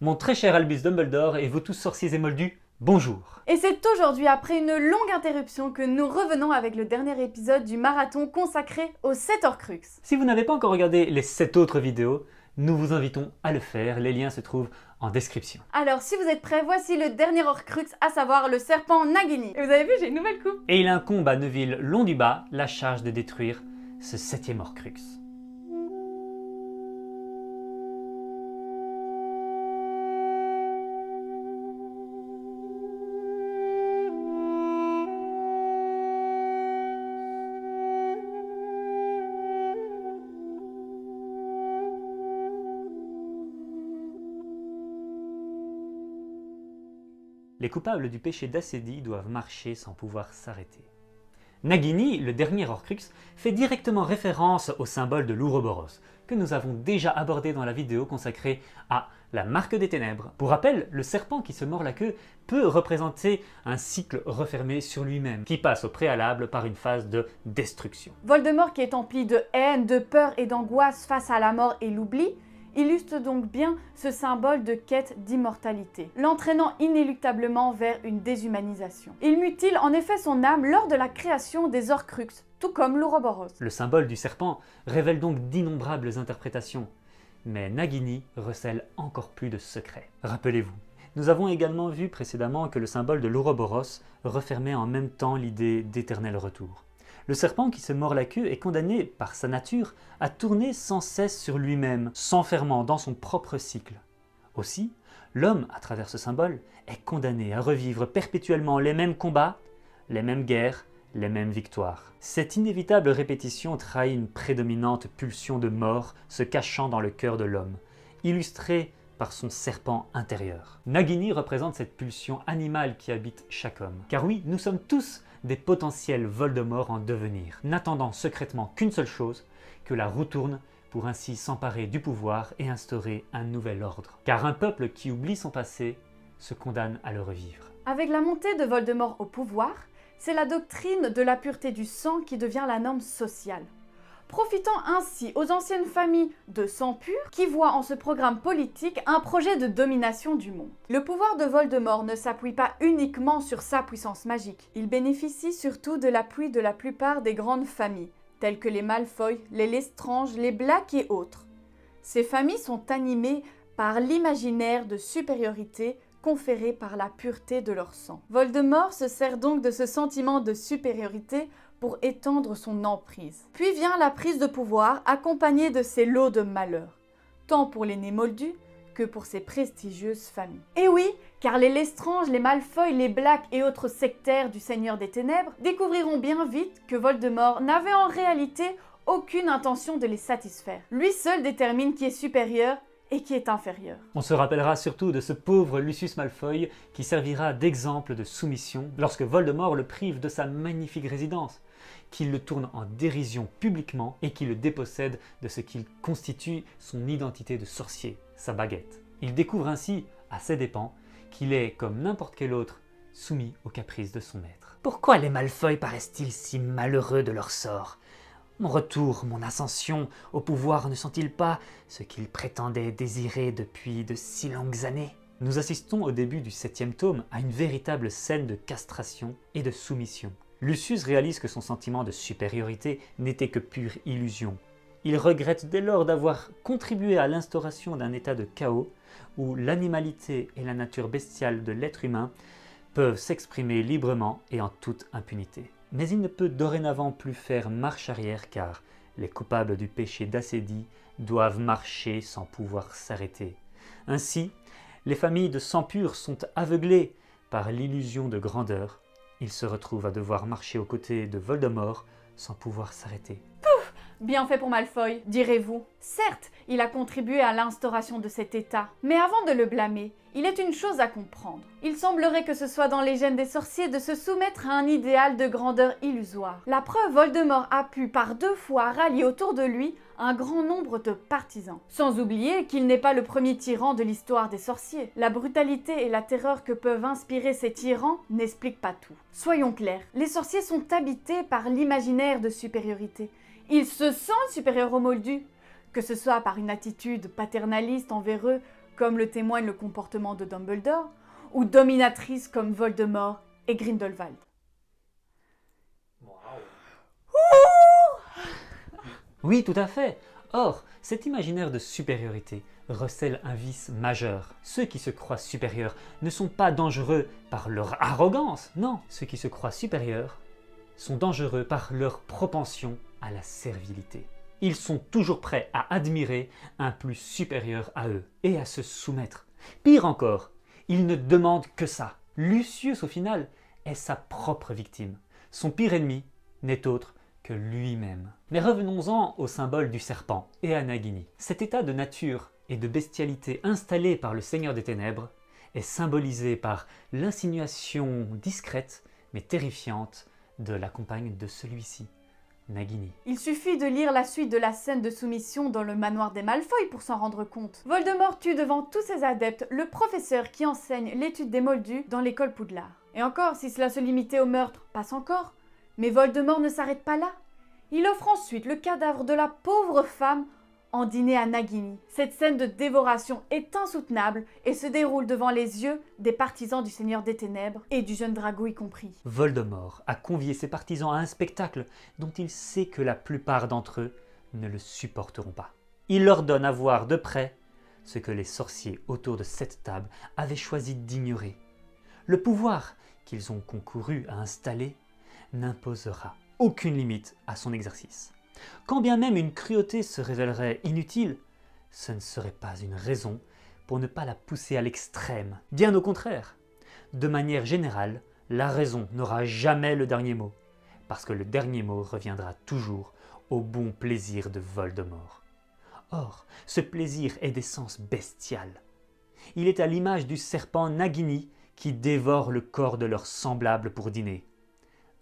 Mon très cher Albus Dumbledore et vous tous sorciers et moldus, bonjour. Et c'est aujourd'hui, après une longue interruption, que nous revenons avec le dernier épisode du marathon consacré aux 7 Horcruxes. Si vous n'avez pas encore regardé les 7 autres vidéos, nous vous invitons à le faire, les liens se trouvent en description. Alors si vous êtes prêts, voici le dernier Horcrux, à savoir le serpent Nagini. Et vous avez vu, j'ai une nouvelle coupe. Et il incombe à Neville Londubat la charge de détruire ce 7e Horcrux. Les coupables du péché d'Acédie doivent marcher sans pouvoir s'arrêter. Nagini, le dernier Horcrux, fait directement référence au symbole de l'Ouroboros, que nous avons déjà abordé dans la vidéo consacrée à la marque des ténèbres. Pour rappel, le serpent qui se mord la queue peut représenter un cycle refermé sur lui-même, qui passe au préalable par une phase de destruction. Voldemort, qui est empli de haine, de peur et d'angoisse face à la mort et l'oubli, illustre donc bien ce symbole de quête d'immortalité, l'entraînant inéluctablement vers une déshumanisation. Il mutile en effet son âme lors de la création des Horcruxes, tout comme l'Ouroboros. Le symbole du serpent révèle donc d'innombrables interprétations, mais Nagini recèle encore plus de secrets. Rappelez-vous, nous avons également vu précédemment que le symbole de l'Ouroboros refermait en même temps l'idée d'éternel retour. Le serpent qui se mord la queue est condamné, par sa nature, à tourner sans cesse sur lui-même, s'enfermant dans son propre cycle. Aussi, l'homme, à travers ce symbole, est condamné à revivre perpétuellement les mêmes combats, les mêmes guerres, les mêmes victoires. Cette inévitable répétition trahit une prédominante pulsion de mort se cachant dans le cœur de l'homme, illustrée par son serpent intérieur. Nagini représente cette pulsion animale qui habite chaque homme. Car oui, nous sommes tous des potentiels Voldemort en devenir, n'attendant secrètement qu'une seule chose, que la roue tourne pour ainsi s'emparer du pouvoir et instaurer un nouvel ordre. Car un peuple qui oublie son passé se condamne à le revivre. Avec la montée de Voldemort au pouvoir, c'est la doctrine de la pureté du sang qui devient la norme sociale. Profitant ainsi aux anciennes familles de sang pur qui voient en ce programme politique un projet de domination du monde. Le pouvoir de Voldemort ne s'appuie pas uniquement sur sa puissance magique. Il bénéficie surtout de l'appui de la plupart des grandes familles, telles que les Malfoy, les Lestrange, les Black et autres. Ces familles sont animées par l'imaginaire de supériorité conféré par la pureté de leur sang. Voldemort se sert donc de ce sentiment de supériorité pour étendre son emprise. Puis vient la prise de pouvoir accompagnée de ses lots de malheur, tant pour les nés moldus que pour ses prestigieuses familles. Et oui, car les Lestrange, les Malfoy, les Black et autres sectaires du Seigneur des Ténèbres découvriront bien vite que Voldemort n'avait en réalité aucune intention de les satisfaire. Lui seul détermine qui est supérieur et qui est inférieur. On se rappellera surtout de ce pauvre Lucius Malfoy qui servira d'exemple de soumission lorsque Voldemort le prive de sa magnifique résidence, qu'il le tourne en dérision publiquement et qui le dépossède de ce qu'il constitue son identité de sorcier, sa baguette. Il découvre ainsi, à ses dépens, qu'il est, comme n'importe quel autre, soumis aux caprices de son maître. Pourquoi les Malfoy paraissent-ils si malheureux de leur sort ? Mon retour, mon ascension au pouvoir ne sont-ils pas ce qu'ils prétendaient désirer depuis de si longues années ? Nous assistons au début du 7e tome à une véritable scène de castration et de soumission. Lucius réalise que son sentiment de supériorité n'était que pure illusion. Il regrette dès lors d'avoir contribué à l'instauration d'un état de chaos où l'animalité et la nature bestiale de l'être humain peuvent s'exprimer librement et en toute impunité. Mais il ne peut dorénavant plus faire marche arrière car les coupables du péché d'Acédie doivent marcher sans pouvoir s'arrêter. Ainsi, les familles de sang pur sont aveuglées par l'illusion de grandeur. Ils se retrouvent à devoir marcher aux côtés de Voldemort sans pouvoir s'arrêter. Bien fait pour Malfoy, direz-vous. Certes, il a contribué à l'instauration de cet état, mais avant de le blâmer, il est une chose à comprendre. Il semblerait que ce soit dans les gènes des sorciers de se soumettre à un idéal de grandeur illusoire. La preuve, Voldemort a pu par 2 fois rallier autour de lui un grand nombre de partisans. Sans oublier qu'il n'est pas le premier tyran de l'histoire des sorciers. La brutalité et la terreur que peuvent inspirer ces tyrans n'expliquent pas tout. Soyons clairs, les sorciers sont habités par l'imaginaire de supériorité. Ils se sentent supérieurs aux moldus, que ce soit par une attitude paternaliste envers eux, comme le témoigne le comportement de Dumbledore, ou dominatrice comme Voldemort et Grindelwald. Oui, tout à fait. Or, cet imaginaire de supériorité recèle un vice majeur. Ceux qui se croient supérieurs ne sont pas dangereux par leur arrogance, non. Ceux qui se croient supérieurs sont dangereux par leur propension à la servilité. Ils sont toujours prêts à admirer un plus supérieur à eux et à se soumettre. Pire encore, ils ne demandent que ça. Lucius, au final, est sa propre victime. Son pire ennemi n'est autre que lui-même. Mais revenons-en au symbole du serpent et à Nagini. Cet état de nature et de bestialité installé par le Seigneur des Ténèbres est symbolisé par l'insinuation discrète mais terrifiante de la compagne de celui-ci, Nagini. Il suffit de lire la suite de la scène de soumission dans le manoir des Malfoy pour s'en rendre compte. Voldemort tue devant tous ses adeptes le professeur qui enseigne l'étude des Moldus dans l'école Poudlard. Et encore, si cela se limitait au meurtre, passe encore. Mais Voldemort ne s'arrête pas là. Il offre ensuite le cadavre de la pauvre femme en dîner à Nagini. Cette scène de dévoration est insoutenable et se déroule devant les yeux des partisans du Seigneur des Ténèbres et du jeune Drago y compris. Voldemort a convié ses partisans à un spectacle dont il sait que la plupart d'entre eux ne le supporteront pas. Il leur donne à voir de près ce que les sorciers autour de cette table avaient choisi d'ignorer. Le pouvoir qu'ils ont concouru à installer n'imposera aucune limite à son exercice. Quand bien même une cruauté se révélerait inutile, ce ne serait pas une raison pour ne pas la pousser à l'extrême. Bien au contraire. De manière générale, la raison n'aura jamais le dernier mot, parce que le dernier mot reviendra toujours au bon plaisir de Voldemort. Or, ce plaisir est d'essence bestiale. Il est à l'image du serpent Nagini qui dévore le corps de leurs semblables pour dîner.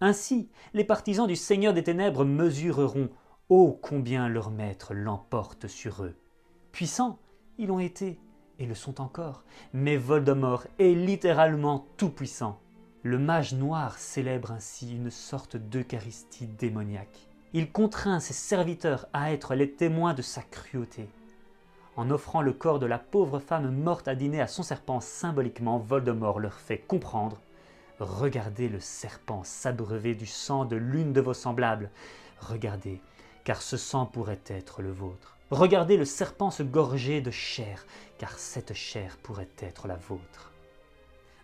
Ainsi, les partisans du Seigneur des Ténèbres mesureront ô combien leur maître l'emporte sur eux. Puissants, ils l'ont été et le sont encore, mais Voldemort est littéralement tout-puissant. Le mage noir célèbre ainsi une sorte d'eucharistie démoniaque. Il contraint ses serviteurs à être les témoins de sa cruauté. En offrant le corps de la pauvre femme morte à dîner à son serpent symboliquement, Voldemort leur fait comprendre « Regardez le serpent s'abreuver du sang de l'une de vos semblables. Regardez, car ce sang pourrait être le vôtre. Regardez le serpent se gorger de chair, car cette chair pourrait être la vôtre. »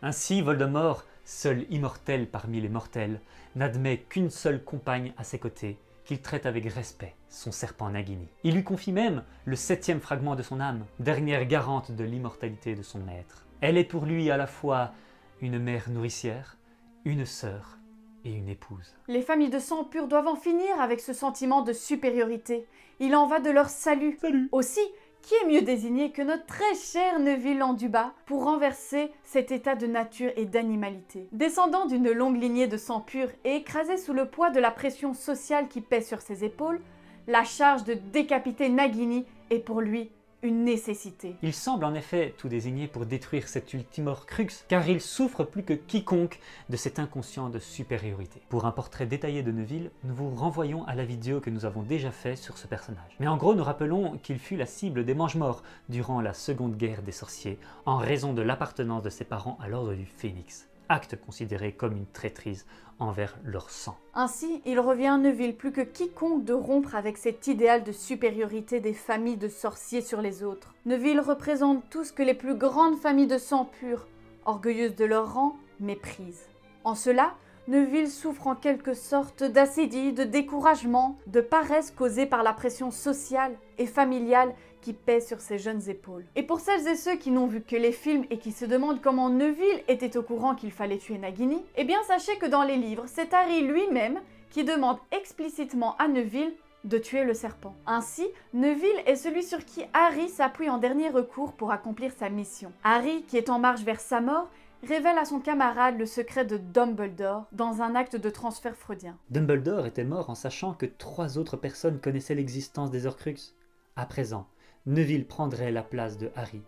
Ainsi, Voldemort, seul immortel parmi les mortels, n'admet qu'une seule compagne à ses côtés, qu'il traite avec respect, son serpent Nagini. Il lui confie même le 7e fragment de son âme, dernière garante de l'immortalité de son maître. Elle est pour lui à la fois une mère nourricière, une sœur et une épouse. Les familles de sang pur doivent en finir avec ce sentiment de supériorité. Il en va de leur salut. Aussi, qui est mieux désigné que notre très cher Neville Londubat pour renverser cet état de nature et d'animalité. Descendant d'une longue lignée de sang pur et écrasé sous le poids de la pression sociale qui pèse sur ses épaules, la charge de décapiter Nagini est pour lui une nécessité. Il semble en effet tout désigné pour détruire cet ultime Horcrux, car il souffre plus que quiconque de cet inconscient de supériorité. Pour un portrait détaillé de Neville, nous vous renvoyons à la vidéo que nous avons déjà faite sur ce personnage. Mais en gros, nous rappelons qu'il fut la cible des Mange-Morts durant la Seconde Guerre des Sorciers, en raison de l'appartenance de ses parents à l'Ordre du Phénix, acte considéré comme une traîtrise envers leur sang. Ainsi, il revient à Neville plus que quiconque de rompre avec cet idéal de supériorité des familles de sorciers sur les autres. Neville représente tout ce que les plus grandes familles de sang pur, orgueilleuses de leur rang, méprisent. En cela, Neville souffre en quelque sorte d'acédie, de découragement, de paresse causée par la pression sociale et familiale qui pèse sur ses jeunes épaules. Et pour celles et ceux qui n'ont vu que les films et qui se demandent comment Neville était au courant qu'il fallait tuer Nagini, eh bien sachez que dans les livres, c'est Harry lui-même qui demande explicitement à Neville de tuer le serpent. Ainsi, Neville est celui sur qui Harry s'appuie en dernier recours pour accomplir sa mission. Harry, qui est en marche vers sa mort, révèle à son camarade le secret de Dumbledore dans un acte de transfert freudien. Dumbledore était mort en sachant que 3 autres personnes connaissaient l'existence des Horcruxes. À présent, Neville prendrait la place de Harry.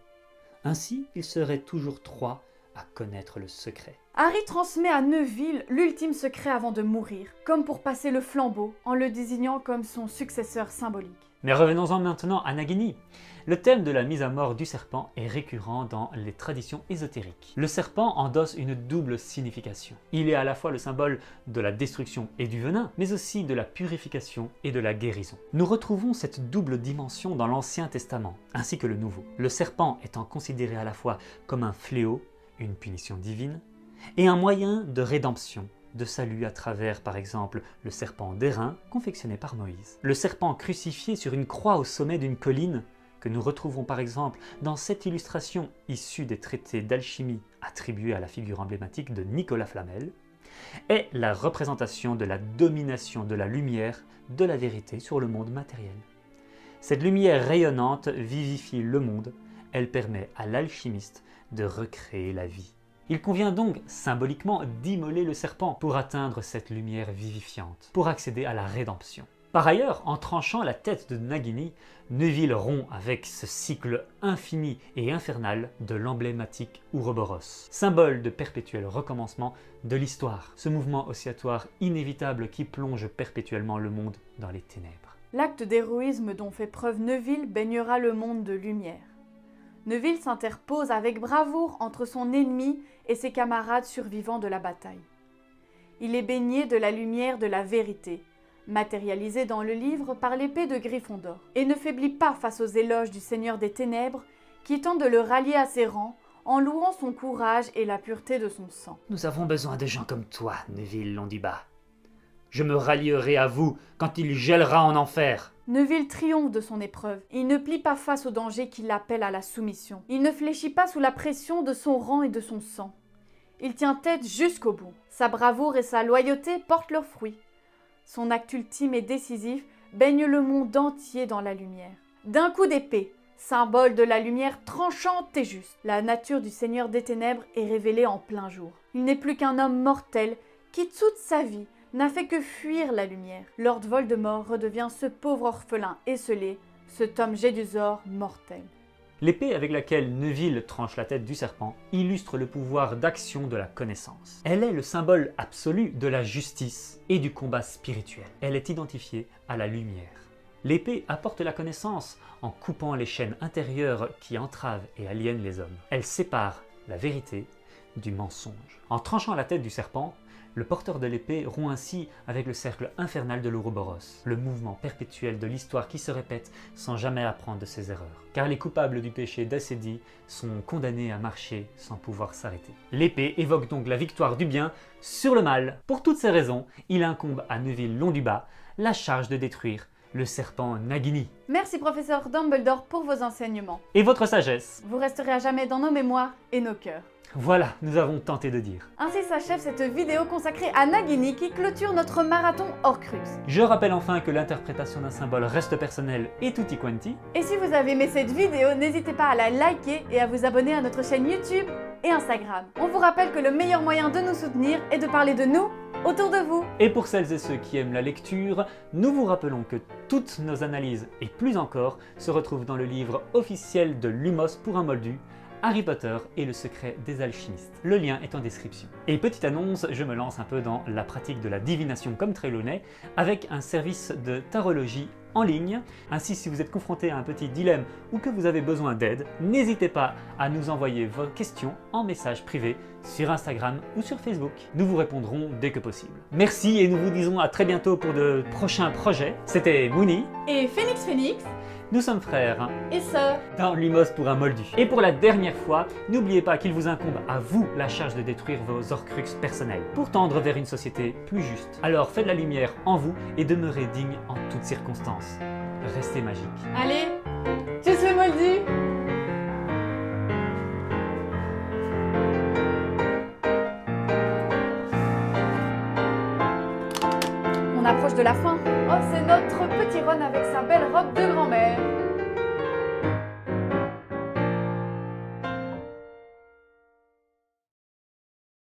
Ainsi, ils seraient toujours 3 à connaître le secret. Harry transmet à Neville l'ultime secret avant de mourir, comme pour passer le flambeau en le désignant comme son successeur symbolique. Mais revenons-en maintenant à Nagini. Le thème de la mise à mort du serpent est récurrent dans les traditions ésotériques. Le serpent endosse une double signification. Il est à la fois le symbole de la destruction et du venin, mais aussi de la purification et de la guérison. Nous retrouvons cette double dimension dans l'Ancien Testament, ainsi que le Nouveau. Le serpent étant considéré à la fois comme un fléau, une punition divine, et un moyen de rédemption, de salut à travers, par exemple, le serpent d'airain confectionné par Moïse. Le serpent crucifié sur une croix au sommet d'une colline, que nous retrouvons par exemple dans cette illustration issue des traités d'alchimie attribués à la figure emblématique de Nicolas Flamel, est la représentation de la domination de la lumière, de la vérité sur le monde matériel. Cette lumière rayonnante vivifie le monde, elle permet à l'alchimiste de recréer la vie. Il convient donc symboliquement d'immoler le serpent pour atteindre cette lumière vivifiante, pour accéder à la rédemption. Par ailleurs, en tranchant la tête de Nagini, Neville rompt avec ce cycle infini et infernal de l'emblématique Ouroboros, symbole de perpétuel recommencement de l'histoire, ce mouvement oscillatoire inévitable qui plonge perpétuellement le monde dans les ténèbres. L'acte d'héroïsme dont fait preuve Neville baignera le monde de lumière. Neville s'interpose avec bravoure entre son ennemi et ses camarades survivants de la bataille. Il est baigné de la lumière de la vérité, matérialisée dans le livre par l'épée de Gryffondor, et ne faiblit pas face aux éloges du Seigneur des Ténèbres qui tente de le rallier à ses rangs en louant son courage et la pureté de son sang. Nous avons besoin de gens comme toi, Neville Londubat. Je me rallierai à vous quand il gèlera en enfer. Neville triomphe de son épreuve. Il ne plie pas face au danger qui l'appelle à la soumission. Il ne fléchit pas sous la pression de son rang et de son sang. Il tient tête jusqu'au bout. Sa bravoure et sa loyauté portent leurs fruits. Son acte ultime et décisif baigne le monde entier dans la lumière. D'un coup d'épée, symbole de la lumière tranchante et juste, la nature du Seigneur des Ténèbres est révélée en plein jour. Il n'est plus qu'un homme mortel qui, toute sa vie, n'a fait que fuir la lumière. Lord Voldemort redevient ce pauvre orphelin esseulé, ce Tom Jedusor mortel. L'épée avec laquelle Neville tranche la tête du serpent illustre le pouvoir d'action de la connaissance. Elle est le symbole absolu de la justice et du combat spirituel. Elle est identifiée à la lumière. L'épée apporte la connaissance en coupant les chaînes intérieures qui entravent et aliènent les hommes. Elle sépare la vérité du mensonge. En tranchant la tête du serpent, le porteur de l'épée rompt ainsi avec le cercle infernal de l'Ouroboros, le mouvement perpétuel de l'histoire qui se répète sans jamais apprendre de ses erreurs. Car les coupables du péché d'Acédie sont condamnés à marcher sans pouvoir s'arrêter. L'épée évoque donc la victoire du bien sur le mal. Pour toutes ces raisons, il incombe à Neville Londubat la charge de détruire le serpent Nagini. Merci professeur Dumbledore pour vos enseignements. Et votre sagesse. Vous resterez à jamais dans nos mémoires et nos cœurs. Voilà, nous avons tenté de dire. Ainsi s'achève cette vidéo consacrée à Nagini qui clôture notre marathon Horcrux. Je rappelle enfin que l'interprétation d'un symbole reste personnelle et tutti quanti. Et si vous avez aimé cette vidéo, n'hésitez pas à la liker et à vous abonner à notre chaîne YouTube et Instagram. On vous rappelle que le meilleur moyen de nous soutenir est de parler de nous autour de vous. Et pour celles et ceux qui aiment la lecture, nous vous rappelons que toutes nos analyses et plus encore se retrouvent dans le livre officiel de Lumos pour un Moldu, Harry Potter et le secret des alchimistes. Le lien est en description. Et petite annonce, je me lance un peu dans la pratique de la divination comme Trelawney avec un service de tarologie en ligne. Ainsi, si vous êtes confronté à un petit dilemme ou que vous avez besoin d'aide, n'hésitez pas à nous envoyer vos questions en message privé sur Instagram ou sur Facebook. Nous vous répondrons dès que possible. Merci et nous vous disons à très bientôt pour de prochains projets. C'était Mouni et Phoenix. Nous sommes frères et sœurs dans Lumos pour un Moldu. Et pour la dernière fois, n'oubliez pas qu'il vous incombe à vous la charge de détruire vos Horcruxes personnels pour tendre vers une société plus juste. Alors faites la lumière en vous et demeurez digne en toutes circonstances. Restez magique. Allez, tchuss les Moldus! On approche de la fin. Oh, c'est notre petit Ron avec sa belle robe de grand-mère.